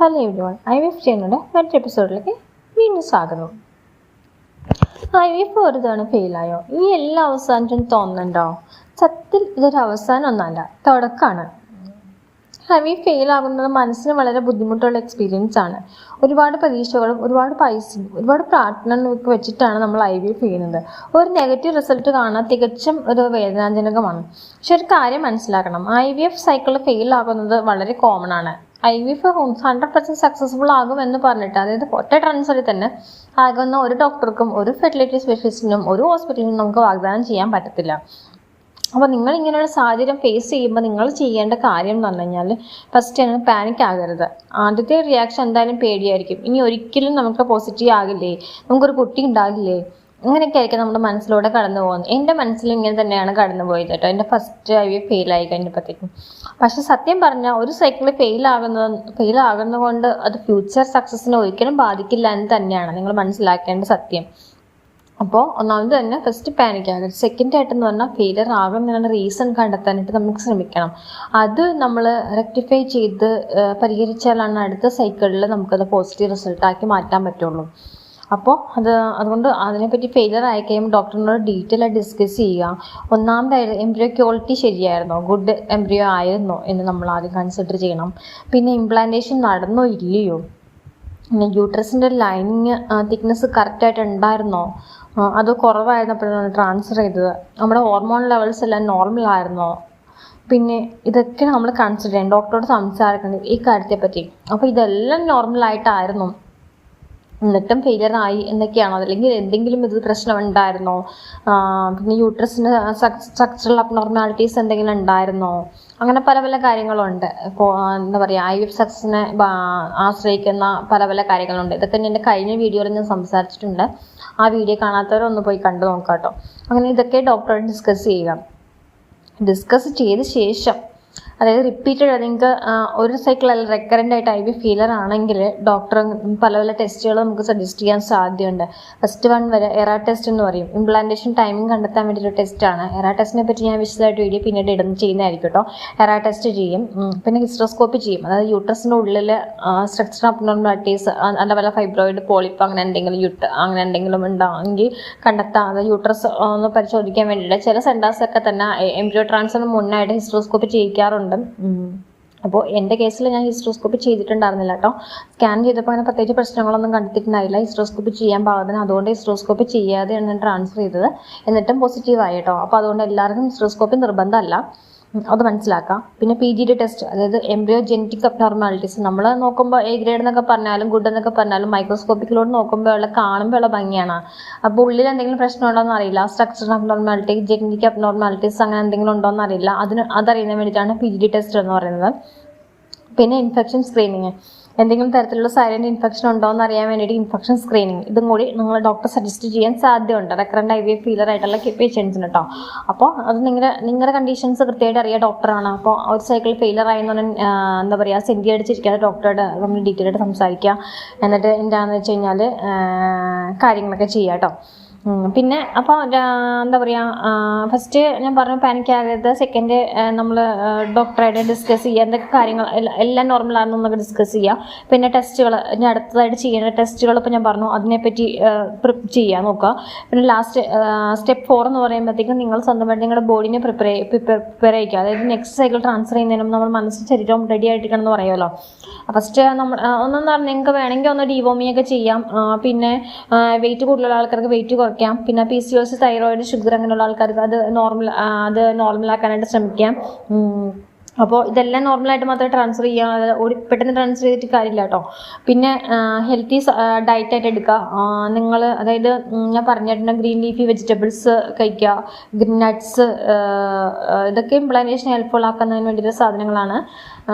Hello everyone, IVF ചെയ്യുന്നുണ്ട് മറ്റൊരു എപ്പിസോഡിലേക്ക് വീണ്ടും സ്വാഗതം. IVF ഒരു തവണ ഫെയിലായോ ഇനി എല്ലാ അവസാനത്തും തോന്നുന്നുണ്ടോ? സത്യത്തിൽ ഇതൊരു അവസാനം ഒന്നല്ല, തുടക്കമാണ്. IVF ഫെയിലാകുന്നത് മനസ്സിന് വളരെ ബുദ്ധിമുട്ടുള്ള എക്സ്പീരിയൻസ് ആണ്. ഒരുപാട് പ്രതീക്ഷകളും ഒരുപാട് പൈസയും ഒരുപാട് പ്രാർത്ഥനകളൊക്കെ വെച്ചിട്ടാണ് നമ്മൾ IVF ചെയ്യുന്നത്. ഒരു നെഗറ്റീവ് റിസൾട്ട് കാണാൻ തികച്ചും ഒരു വേദനാജനകമാണ്. പക്ഷെ ഒരു കാര്യം മനസ്സിലാക്കണം, IVF സൈക്കിൾ ഫെയിലാകുന്നത് വളരെ കോമൺ ആണ്. IVF 100% സക്സസ്ഫുൾ ആകുമെന്ന് പറഞ്ഞിട്ട്, അതായത് ഒറ്റ ട്രാൻസ്ഫറിൽ തന്നെ ആകുന്ന ഒരു ഡോക്ടർക്കും ഒരു ഫെർട്ടിലിറ്റി സ്പെഷ്യലിസ്റ്റിനും ഒരു ഹോസ്പിറ്റലിനും നമുക്ക് വാഗ്ദാനം ചെയ്യാൻ പറ്റത്തില്ല. അപ്പോൾ നിങ്ങൾ ഇങ്ങനെയുള്ള സാഹചര്യം ഫേസ് ചെയ്യുമ്പോൾ നിങ്ങൾ ചെയ്യേണ്ട കാര്യം എന്ന് പറഞ്ഞു കഴിഞ്ഞാൽ, ഫസ്റ്റ് പാനിക് ആകരുത്. ആദ്യത്തെ റിയാക്ഷൻ എന്തായാലും പേടിയായിരിക്കും. ഇനി ഒരിക്കലും നമുക്ക് പോസിറ്റീവ് ആകില്ലേ, നമുക്കൊരു കുട്ടി ഉണ്ടാകില്ലേ, അങ്ങനെയൊക്കെ ആയിരിക്കും നമ്മുടെ മനസ്സിലൂടെ കടന്നു പോകുന്നത്. എൻ്റെ മനസ്സിൽ ഇങ്ങനെ തന്നെയാണ് കടന്നു പോയത് കേട്ടോ, എൻ്റെ ഫസ്റ്റ് IVF ഫെയിലായി കഴിഞ്ഞപ്പോഴത്തേക്കും. പക്ഷെ സത്യം പറഞ്ഞാൽ ഒരു സൈക്കിൾ ഫെയിലാകുന്നത് കൊണ്ട് അത് ഫ്യൂച്ചർ സക്സസിനെ ഒരിക്കലും ബാധിക്കില്ല എന്ന് തന്നെയാണ് നിങ്ങൾ മനസ്സിലാക്കേണ്ട സത്യം. അപ്പോൾ ഒന്നാമത് തന്നെ ഫസ്റ്റ് പാനിക് ആകരുത്. സെക്കൻഡ് ആയിട്ടെന്ന് പറഞ്ഞാൽ ഫെയിലിയർ ആകുന്നതിനുള്ള റീസൺ കണ്ടെത്താനായിട്ട് നമുക്ക് ശ്രമിക്കണം. അത് നമ്മൾ റെക്ടിഫൈ ചെയ്ത് പരിഹരിച്ചാലാണ് അടുത്ത സൈക്കിളിൽ നമുക്കത് പോസിറ്റീവ് റിസൾട്ടാക്കി മാറ്റാൻ പറ്റുള്ളൂ. അപ്പോൾ അതുകൊണ്ട് അതിനെപ്പറ്റി ഫെയിലിയർ ആയി കഴിയുമ്പോൾ ഡോക്ടറിനോട് ഡീറ്റെയിൽ ആയി ഡിസ്കസ് ചെയ്യുക. ഒന്നാമതായിട്ട് എംബ്രിയോ ക്വാളിറ്റി ശരിയായിരുന്നോ, ഗുഡ് എംബ്രിയോ ആയിരുന്നോ എന്ന് നമ്മൾ ആദ്യം കൺസിഡർ ചെയ്യണം. പിന്നെ ഇംപ്ലാന്റേഷൻ നടന്നോ ഇല്ലയോ, പിന്നെ യൂട്രസിൻ്റെ ലൈനിങ് തിക്നെസ് കറക്റ്റായിട്ട് ഉണ്ടായിരുന്നോ, അത് കുറവായിരുന്നപ്പോഴാണ് ട്രാൻസ്ഫർ ചെയ്തത്, നമ്മുടെ ഹോർമോൺ ലെവൽസ് എല്ലാം നോർമൽ ആയിരുന്നോ, പിന്നെ ഇതൊക്കെ നമ്മൾ കൺസിഡർ ചെയ്യണം. ഡോക്ടറോട് സംസാരിക്കണം ഈ കാര്യത്തെ പറ്റി. അപ്പോൾ ഇതെല്ലാം നോർമലായിട്ടായിരുന്നു എന്നിട്ടും ഫെയിലിയർ ആയി എന്നൊക്കെയാണോ, അല്ലെങ്കിൽ എന്തെങ്കിലും ഇത് പ്രശ്നം ഉണ്ടായിരുന്നോ, പിന്നെ യൂട്രസിന് സ്ട്രക്ചറൽ അബ്നോർമാലിറ്റീസ് എന്തെങ്കിലും ഉണ്ടായിരുന്നോ, അങ്ങനെ പല പല കാര്യങ്ങളുണ്ട്. ഇപ്പോൾ എന്താ പറയുക, IVF സക്സസിനെ ആശ്രയിക്കുന്ന പല പല കാര്യങ്ങളുണ്ട്. ഇതൊക്കെ എൻ്റെ കഴിഞ്ഞ വീഡിയോയിൽ ഞാൻ സംസാരിച്ചിട്ടുണ്ട്. ആ വീഡിയോ കാണാത്തവരൊന്ന് പോയി കണ്ടു നോക്കാം കേട്ടോ. അങ്ങനെ ഇതൊക്കെ ഡോക്ടറോട് ഡിസ്കസ് ചെയ്ത ശേഷം, അതായത് റിപ്പീറ്റഡ് നിങ്ങൾക്ക് ഒരു സൈക്കിൾ അല്ല റെക്കറൻ്റ് ആയിട്ട് IVF ഫെയിലർ ആണെങ്കിൽ ഡോക്ടർ പല പല ടെസ്റ്റുകൾ നമുക്ക് സജസ്റ്റ് ചെയ്യാൻ സാധ്യതയുണ്ട്. ഫസ്റ്റ് വൺ വരെ എറാ ടെസ്റ്റ് എന്ന് പറയും. ഇംപ്ലാന്റേഷൻ ടൈമിംഗ് കണ്ടെത്താൻ വേണ്ടിയൊരു ടെസ്റ്റാണ്. എറാ ടെസ്റ്റിനെ പറ്റി ഞാൻ വിശദമായിട്ട് വീഡിയോ പിന്നീട് ചെയ്യുന്നതായിരിക്കും കേട്ടോ. എറാ ടെസ്റ്റ് ചെയ്യും. പിന്നെ ഹിസ്റ്റോസ്കോപ്പി ചെയ്യും. അതായത് യൂട്രസിൻ്റെ ഉള്ളിൽ സ്ട്രക്ചർ അബ്നോർമാലിറ്റീസ് അല്ല വല്ല ഫൈബ്രോയിഡ് പോളിപ്പ് അങ്ങനെ എന്തെങ്കിലും ഉണ്ടാണെങ്കിൽ കണ്ടെത്താം. അത് യൂട്രസ് ഒന്ന് പരിശോധിക്കാൻ വേണ്ടിയിട്ട് ചില സെൻറ്റേഴ്സൊക്കെ തന്നെ എംബ്രിയോ ട്രാൻസ്ഫറിന് മുന്നായിട്ട് ഹിസ്റ്റോസ്കോപ്പി ചെയ്യിക്കാറുണ്ട്. അപ്പോൾ എൻ്റെ കേസിൽ ഞാൻ ഹിസ്റ്റോസ്കോപ്പി ചെയ്തിട്ടുണ്ടായിരുന്നില്ല കേട്ടോ. സ്കാൻ ചെയ്തപ്പോൾ അങ്ങനെ പ്രത്യേകിച്ച് പ്രശ്നങ്ങളൊന്നും കണ്ടെത്തിയിട്ടുണ്ടായില്ല ഹിസ്റ്റോസ്കോപ്പി ചെയ്യാൻ പാകത്തിന്. അതുകൊണ്ട് ഹിസ്റ്റോസ്കോപ്പി ചെയ്യാതെയാണ് ഞാൻ ട്രാൻസ്ഫർ ചെയ്തത്. എന്നിട്ടും പോസിറ്റീവായി കേട്ടോ. അപ്പോൾ അതുകൊണ്ട് എല്ലാവർക്കും ഹിസ്റ്റോസ്കോപ്പി നിർബന്ധമല്ല, അത് മനസ്സിലാക്കാം. പിന്നെ PGD ടെസ്റ്റ്, അതായത് എംബ്രിയോ ജെനറ്റിക് അബ്നോർമാലിറ്റീസ്, നമ്മൾ നോക്കുമ്പോൾ A ഗ്രേഡ് എന്നൊക്കെ പറഞ്ഞാലും ഗുഡ് എന്നൊക്കെ പറഞ്ഞാലും മൈക്രോസ്കോപ്പിക്കിലോട്ട് നോക്കുമ്പോൾ കാണുമ്പോൾ ഭംഗിയാണ്. അപ്പോൾ ഉള്ളിൽ എന്തെങ്കിലും പ്രശ്നം ഉണ്ടോ എന്ന് അറിയില്ല. സ്ട്രക്ചറൽ അബ്നോർമാലിറ്റി, ജെനറ്റിക് അബ്നോർമാലിറ്റീസ് അങ്ങനെ എന്തെങ്കിലും ഉണ്ടോ എന്ന് അറിയില്ല. അതറിയുന്നതിന് വേണ്ടിയിട്ടാണ് PGD ടെസ്റ്റ് എന്ന് പറയുന്നത്. പിന്നെ ഇൻഫെക്ഷൻ സ്ക്രീനിങ്, എന്തെങ്കിലും തരത്തിലുള്ള സൈലന്റ് ഇൻഫെക്ഷൻ ഉണ്ടോ എന്ന് അറിയാൻ വേണ്ടിയിട്ട് ഇൻഫെക്ഷൻ സ്ക്രീനിങ്, ഇതും കൂടി നിങ്ങൾ ഡോക്ടർ സജസ്റ്റ് ചെയ്യാൻ സാധ്യതയുണ്ട് റെക്കറന്റ് IVF ഫെയിലർ ആയിട്ടുള്ള പേഷ്യൻസിന് കേട്ടോ. അപ്പോൾ അത് നിങ്ങളുടെ കണ്ടീഷൻസ് കൃത്യമായിട്ട് അറിയാം ഡോക്ടറാണ്. അപ്പോൾ ഒരു സൈക്കിൾ ഫെയിലർ ആയെന്ന് പറഞ്ഞാൽ എന്താ പറയുക, സെൻറ്റി അടിച്ചിരിക്കാതെ ഡോക്ടറുടെ നമ്മൾ ഡീറ്റെയിൽ ആയിട്ട് സംസാരിക്കുക. എന്നിട്ട് എന്താണെന്ന് വെച്ച് കഴിഞ്ഞാൽ കാര്യങ്ങളൊക്കെ ചെയ്യാം കേട്ടോ. പിന്നെ അപ്പോൾ എന്താ പറയുക, ഫസ്റ്റ് ഞാൻ പറഞ്ഞു പാനിക് ആകരുത്. സെക്കൻഡ് നമ്മൾ ഡോക്ടറായിട്ട് ഡിസ്കസ് ചെയ്യുക, എന്തൊക്കെ കാര്യങ്ങൾ എല്ലാം നോർമലാണെന്ന് നമുക്ക് ഡിസ്കസ് ചെയ്യുക. പിന്നെ ടെസ്റ്റുകൾ, ഇനി അടുത്തതായിട്ട് ചെയ്യേണ്ട ടെസ്റ്റുകൾ ഇപ്പോൾ ഞാൻ പറഞ്ഞു, അതിനെപ്പറ്റി ചെയ്യാൻ നോക്കുക. പിന്നെ ലാസ്റ്റ് സ്റ്റെപ്പ് 4 എന്ന് പറയുമ്പോഴത്തേക്കും നിങ്ങൾ സ്വന്തമായിട്ട് നിങ്ങളുടെ ബോഡിനെ പ്രിപ്പയർ ചെയ്യുക. അതായത് നെക്സ്റ്റ് സൈക്കിൾ ട്രാൻസ്ഫർ ചെയ്യുന്നതിനും നമ്മൾ മനസ്സും ശരീരവും റെഡി ആയിട്ടിരിക്കണമെന്ന് പറയുമല്ലോ. ഫസ്റ്റ് നമ്മൾ ഒന്നെന്ന് പറഞ്ഞാൽ നിങ്ങൾക്ക് വേണമെങ്കിൽ ഒന്ന് ഡിവോമിങ് ഒക്കെ ചെയ്യാം. പിന്നെ വെയിറ്റ് കൂടുതലുള്ള ആൾക്കാർക്ക് വെയിറ്റ് കുറയ്ക്കാം. പിന്നെ PCOS, തൈറോയിഡ്, ഷുഗർ അങ്ങനെയുള്ള ആൾക്കാർക്ക് അത് നോർമലാക്കാനായിട്ട് ശ്രമിക്കാം. അപ്പോൾ ഇതെല്ലാം നോർമലായിട്ട് മാത്രമേ ട്രാൻസ്ഫർ ചെയ്യാം, പെട്ടെന്ന് ട്രാൻസ്ഫർ ചെയ്തിട്ട് കാര്യമില്ല കേട്ടോ. പിന്നെ ഹെൽത്തി ഡയറ്റായിട്ട് എടുക്കുക നിങ്ങൾ. അതായത് ഞാൻ പറഞ്ഞിട്ടുണ്ട്, ഗ്രീൻ ലീഫി വെജിറ്റബിൾസ് കഴിക്കുക, ഗ്രീൻ നട്ട്സ്, ഇതൊക്കെ ഇംപ്ലാന്റേഷൻ ഹെൽപ്ഫുൾ ആക്കുന്നതിന് വേണ്ടിയിട്ടുള്ള സാധനങ്ങളാണ്.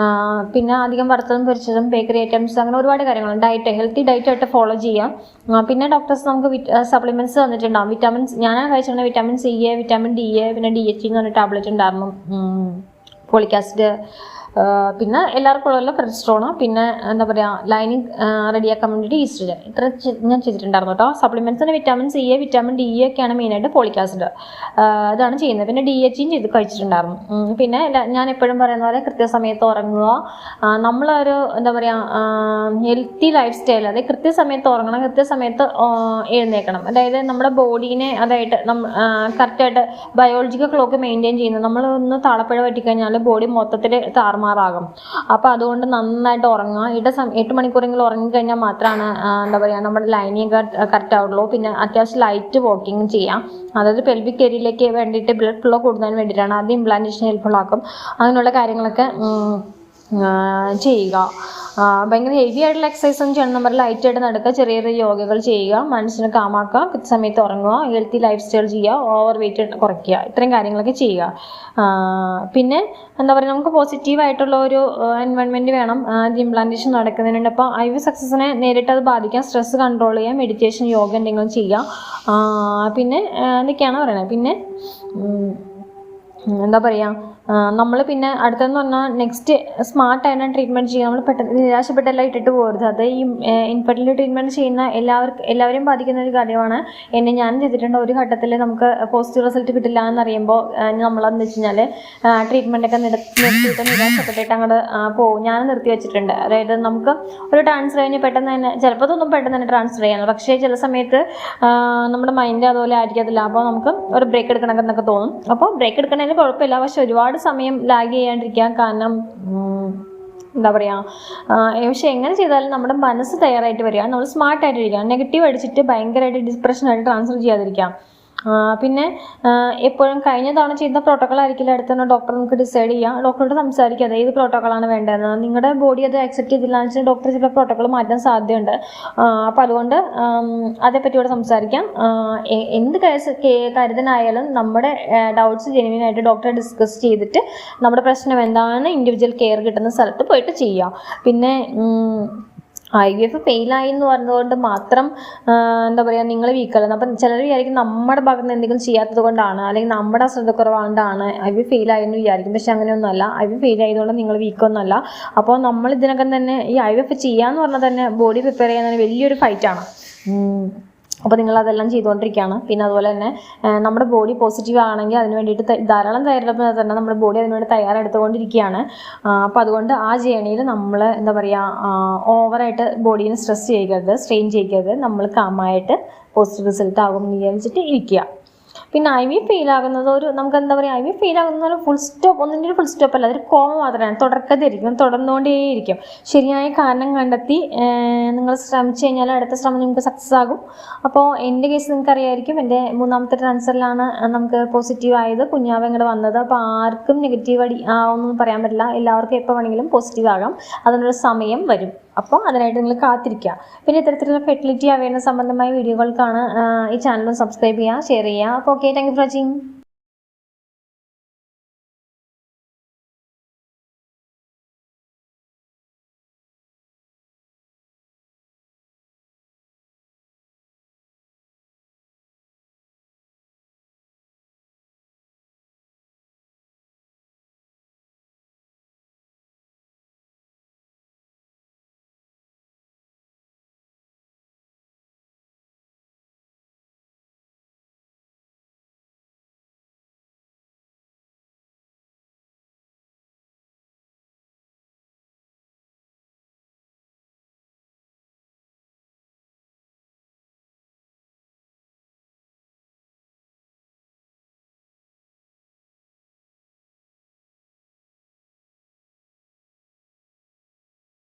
പിന്നെ അധികം വറുത്തതും പൊരിച്ചതും ബേക്കറി ഐറ്റംസ് അങ്ങനെ ഒരുപാട് കാര്യങ്ങളുണ്ട്. ഹെൽത്തി ഡയറ്റായിട്ട് ഫോളോ ചെയ്യാം. പിന്നെ ഡോക്ടേഴ്സ് നമുക്ക് സപ്ലിമെൻറ്റ്സ് തന്നിട്ടുണ്ടാകും. വിറ്റാമിൻസ് ഞാൻ കഴിച്ചിട്ടുണ്ട്, വിറ്റാമിൻ C, വിറ്റാമിൻ D, പിന്നെ DHE എന്ന് പറഞ്ഞ ടാബ്ലറ്റ് ഉണ്ടായിരുന്നു, ഫോളിക് ആസിഡ്, പിന്നെ എല്ലാവർക്കും ഉള്ളല്ലോ പ്രൊജസ്ട്രോൺ, പിന്നെ എന്താ പറയുക ലൈനിങ് റെഡിയാക്കാൻ വേണ്ടിയിട്ട് ഈസ്ട്രജൻ. ഇത്ര ഞാൻ ചെയ്തിട്ടുണ്ടായിരുന്നു കേട്ടോ. സപ്ലിമെൻറ്റ്സിന് vitamin C A, vitamin D ഒക്കെയാണ് മെയിനായിട്ട്, ഫോളിക് ആസിഡ് ഇതാണ് ചെയ്യുന്നത്. പിന്നെ DHയും ചെയ്ത് കഴിച്ചിട്ടുണ്ടായിരുന്നു. പിന്നെ ഞാൻ എപ്പോഴും പറയുന്ന പോലെ കൃത്യസമയത്ത് ഉറങ്ങുക. നമ്മളൊരു എന്താ പറയുക ഹെൽത്തി ലൈഫ് സ്റ്റൈൽ, അതായത് കൃത്യസമയത്ത് ഉറങ്ങണം, കൃത്യസമയത്ത് എഴുന്നേൽക്കണം. അതായത് നമ്മുടെ ബോഡീനെ അതായിട്ട് കറക്റ്റായിട്ട് ബയോളജിക്കൽ ക്ലോക്ക് മെയിൻറ്റെയിൻ ചെയ്യുന്നത്. നമ്മളൊന്ന് താളപ്പിഴ പറ്റിക്കഴിഞ്ഞാൽ ബോഡി മൊത്തത്തിൽ താറുമാറാകും. അപ്പോൾ അതുകൊണ്ട് നന്നായിട്ട് ഉറങ്ങുക. 8 മണിക്കൂറെങ്കിലും ഉറങ്ങിക്കഴിഞ്ഞാൽ മാത്രമാണ് എന്താ പറയുക നമ്മുടെ ലൈനിങ് കറക്റ്റ് ആവുള്ളൂ. പിന്നെ അത്യാവശ്യം ലൈറ്റ് വാക്കിങ് ചെയ്യാം. അതായത് പെൽവിക് ഏരിയയിലേക്ക് വേണ്ടിയിട്ട് ബ്ലഡ് ഫ്ലോ കൂടുന്നതിന് വേണ്ടിയിട്ടാണ്. അത് ഇംപ്ലാന്റേഷൻ ഹെൽപ്ഫുൾ ആക്കും. അങ്ങനെയുള്ള കാര്യങ്ങളൊക്കെ ചെയ്യുക. ഭയങ്കര ഹെവി ആയിട്ടുള്ള എക്സസൈസ് ഒന്നും ചെയ്യണം. നമ്മൾ ലൈറ്റായിട്ട് നടക്കുക, ചെറിയ ചെറിയ യോഗകൾ ചെയ്യുക, മനസ്സിനെ കാമാക്കുക, കൃത്യസമയത്ത് ഉറങ്ങുക, ഹെൽത്തി ലൈഫ് സ്റ്റൈൽ ചെയ്യുക, ഓവർ വെയിറ്റ് കുറയ്ക്കുക, ഇത്രയും കാര്യങ്ങളൊക്കെ ചെയ്യുക. പിന്നെ എന്താ പറയുക നമുക്ക് പോസിറ്റീവായിട്ടുള്ള ഒരു എൻവയോൺമെൻറ്റ് വേണം ഇംപ്ലാന്റേഷൻ നടക്കുന്നതിനുണ്ട്. അപ്പോൾ IVF സക്സസിനെ നേരിട്ട് അത് ബാധിക്കാം. സ്ട്രെസ് കൺട്രോൾ ചെയ്യുക, മെഡിറ്റേഷൻ, യോഗ എന്തെങ്കിലും ചെയ്യുക. പിന്നെ എന്തൊക്കെയാണ് പറയുന്നത്, പിന്നെ എന്താ പറയുക നമ്മൾ പിന്നെ അടുത്തെന്ന് പറഞ്ഞാൽ നെക്സ്റ്റ് സ്മാർട്ടായിട്ട് ട്രീറ്റ്മെൻറ്റ് ചെയ്യുക. നമ്മൾ പെട്ടെന്ന് നിരാശപ്പെട്ടെല്ലാം ഇട്ടിട്ട് പോകരുത്. അത് ഈ ഇൻഫെർട്ടിലിറ്റി ട്രീറ്റ്മെൻറ്റ് ചെയ്യുന്ന എല്ലാവരെയും ബാധിക്കുന്ന ഒരു കാര്യമാണ്. ഞാനും ചെയ്തിട്ടുണ്ട്. ഒരു ഘട്ടത്തിൽ നമുക്ക് പോസിറ്റീവ് റിസൾട്ട് കിട്ടില്ല എന്നറിയുമ്പോൾ നമ്മളെന്ന് വെച്ച് കഴിഞ്ഞാൽ ട്രീറ്റ്മെൻറ്റൊക്കെ നിർത്തിയിട്ട് നിരാശപ്പെട്ടിട്ട് അങ്ങോട്ട് പോകും. ഞാനും നിർത്തി വെച്ചിട്ടുണ്ട്. അതായത് നമുക്ക് ഒരു ട്രാൻസ്ഫർ കഴിഞ്ഞ് പെട്ടെന്ന് തന്നെ, ചിലപ്പോൾ അതൊന്നും പെട്ടെന്ന് തന്നെ ട്രാൻസ്ഫർ ചെയ്യാൻ, പക്ഷേ ചില സമയത്ത് നമ്മുടെ മൈൻഡ് അതുപോലെ ആയിരിക്കത്തില്ല. അപ്പോൾ നമുക്ക് ഒരു ബ്രേക്ക് എടുക്കണമെന്നൊക്കെ തോന്നും. അപ്പോൾ ബ്രേക്ക് എടുക്കണമെങ്കിൽ കുഴപ്പമില്ല, പക്ഷെ ഒരുപാട് സമയം ലാഗ് ചെയ്യാണ്ടിരിക്കാൻ. കാരണം എന്താ പറയുക പക്ഷെ എങ്ങനെ ചെയ്താലും നമ്മുടെ മനസ്സ് തയ്യാറായിട്ട് വരിക, നമ്മൾ സ്മാർട്ടായിട്ടിരിക്കുക, നെഗറ്റീവ് അടിച്ചിട്ട് ഭയങ്കരമായിട്ട് ഡിപ്രഷനായിട്ട് ട്രാൻസ്ഫർ ചെയ്യാതിരിക്കാം. പിന്നെ എപ്പോഴും കഴിഞ്ഞ തവണ ചെയ്ത പ്രോട്ടോക്കോൾ ആയിരിക്കില്ല അടുത്ത ഡോക്ടർ നമുക്ക് ഡിസൈഡ് ചെയ്യാം. ഡോക്ടറോട് സംസാരിക്കാതെ ഏത് പ്രോട്ടോക്കോളാണ് വേണ്ടതെന്ന്. നിങ്ങളുടെ ബോഡി അത് അക്സെപ്റ്റ് ചെയ്തില്ല എന്ന് വെച്ചാൽ ഡോക്ടർ ചില പ്രോട്ടോക്കോൾ മാറ്റാൻ സാധ്യതയുണ്ട്. അപ്പോൾ അതുകൊണ്ട് അതേപ്പറ്റി ഇവിടെ സംസാരിക്കാം. എന്ത് കരുതനായാലും നമ്മുടെ ഡൗട്ട്സ് ജെന്യുവിനായിട്ട് ഡോക്ടറെ ഡിസ്കസ് ചെയ്തിട്ട് നമ്മുടെ പ്രശ്നം എന്താണ് ഇൻഡിവിജ്വൽ കെയർ കിട്ടുന്ന സ്ഥലത്ത് പോയിട്ട് ചെയ്യാം. പിന്നെ IVF ഫെയിലായി എന്ന് പറഞ്ഞതുകൊണ്ട് മാത്രം എന്താ പറയുക നിങ്ങൾ വീക്കല്ലെന്ന്. അപ്പം ചിലർ വിചാരിക്കും നമ്മുടെ ഭാഗത്ത് നിന്ന് എന്തെങ്കിലും ചെയ്യാത്തത് കൊണ്ടാണ്, അല്ലെങ്കിൽ നമ്മുടെ അശ്രദ്ധക്കുറവാണ്ടാണ് IVF ഫെയിലായി എന്ന് വിചാരിക്കും. പക്ഷെ അങ്ങനെയൊന്നുമല്ല. IVF ഫെയിലായതുകൊണ്ട് നിങ്ങൾ വീക്കൊന്നുമല്ല. അപ്പോൾ നമ്മൾ ഇതിനകം തന്നെ ഈ IVF ചെയ്യാന്ന് പറഞ്ഞാൽ തന്നെ ബോഡി പ്രിപ്പയർ ചെയ്യാൻ തന്നെ വലിയൊരു ഫൈറ്റാണ്. അപ്പോൾ നിങ്ങളതെല്ലാം ചെയ്തുകൊണ്ടിരിക്കുകയാണ്. പിന്നെ അതുപോലെ തന്നെ നമ്മുടെ ബോഡി പോസിറ്റീവ് ആണെങ്കിൽ അതിന് വേണ്ടിയിട്ട് ധാരാളം തയ്യാറെടുപ്പ് തന്നെ നമ്മുടെ ബോഡി അതിനുവേണ്ടി തയ്യാറെടുത്തുകൊണ്ടിരിക്കുകയാണ്. അപ്പോൾ അതുകൊണ്ട് ആ ജേണിയിൽ നമ്മൾ എന്താ പറയുക ഓവറായിട്ട് ബോഡീനെ സ്ട്രെസ് ചെയ്യരുത്, സ്ട്രെയിൻ ചെയ്യരുത്. നമ്മൾ കാമായിട്ട് പോസിറ്റീവ് റിസൾട്ട് ആകും എന്ന് വിചാരിച്ചിട്ട് ഇരിക്കുക. പിന്നെ IVF ഫെയിലാകുന്നത് നമുക്ക് എന്താ പറയുക IVF ഫെയിലാകുന്ന ഫുൾ സ്റ്റോപ്പ്, ഒന്നിൻ്റെ ഒരു ഫുൾ സ്റ്റോപ്പ് അല്ല, അതൊരു കോമ മാത്രമാണ്. തുടർക്കഥയായിരിക്കും, തുടർന്നുകൊണ്ടേയിരിക്കും. ശരിയായ കാരണം കണ്ടെത്തി നിങ്ങൾ ശ്രമിച്ചു കഴിഞ്ഞാൽ അടുത്ത ശ്രമം നിങ്ങൾക്ക് സക്സസ് ആകും. അപ്പോൾ എൻ്റെ കേസ് നിങ്ങൾക്ക് അറിയായിരിക്കും. എൻ്റെ 3ാമത്തെ ട്രാൻസ്ഫറിലാണ് നമുക്ക് പോസിറ്റീവ് ആയത്, കുഞ്ഞാവ് ഇങ്ങോട്ട് വന്നത്. അപ്പോൾ ആർക്കും നെഗറ്റീവ് ആവുമെന്നൊന്നും പറയാൻ പറ്റില്ല. എല്ലാവർക്കും എപ്പോൾ വേണമെങ്കിലും പോസിറ്റീവ് ആകാം. അതിനൊരു സമയം വരും. അപ്പോൾ അതിനായിട്ട് നിങ്ങൾ കാത്തിരിക്കുക. പിന്നെ ഇത്തരത്തിലുള്ള ഫെർട്ടിലിറ്റി അവയർനെസ് സംബന്ധമായ വീഡിയോകൾക്കാണ് ഈ ചാനൽ സബ്സ്ക്രൈബ് ചെയ്യുക, ഷെയർ ചെയ്യുക. അപ്പോൾ okay, thank you for watching.